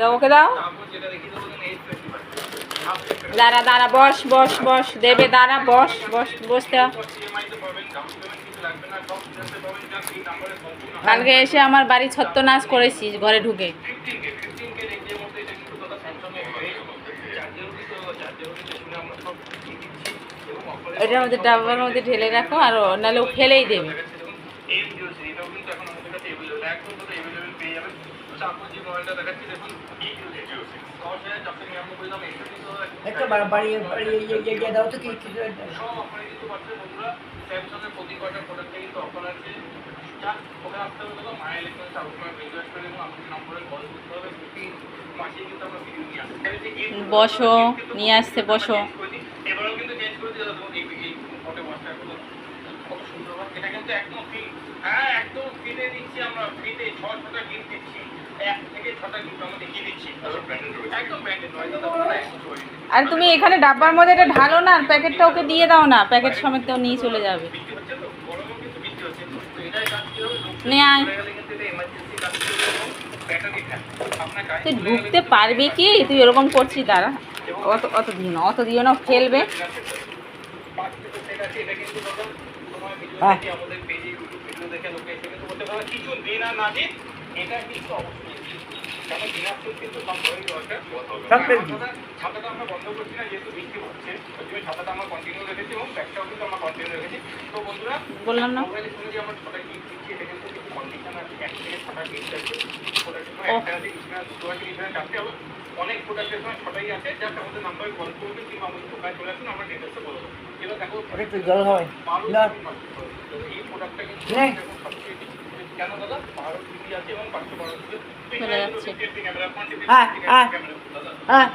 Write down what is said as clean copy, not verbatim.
দাও ওকে দাও। দাঁড়া দাঁড়া, বস বস বস, দেবে দাঁড়া, বস বস, বসতে। কালকে এসে আমার বাড়ি ছত্রনাশ করেছিস ঘরে ঢুকে। এটার মধ্যে ডাব্বার মধ্যে ঢেলে রাখো, আর নাহলে ও ফেলেই দেবে। বসো, নিয়ে আসছে, বসো। আর তুমি এখানে ডাব্বার মধ্যে এটা ঢালো না, প্যাকেটটা ওকে দিয়ে দাও না, প্যাকেট সমেত নিয়ে চলে যাবে। নে আয়। তুই ঢুকতে পারবি কি? তুই এরকম করছিস, দাঁড়া। অত অত দিও না, অত দিও না, ফেলবে। বললাম না। অনেক প্রোডাক্টের সময় ছটাই আছে, যার আমাদের নাম্বারে কল করবেন কিংবা আমাদের দোকানে চলে আসুন, আমরা ডিটেলসে বলবো। এবার দেখো একটু জল হয় না, এই প্রোডাক্টটা কিন্তু কেন দাদা 12 জিবি আছে এবং 512 জিবি চলে যাচ্ছে। হ্যাঁ হ্যাঁ হ্যাঁ।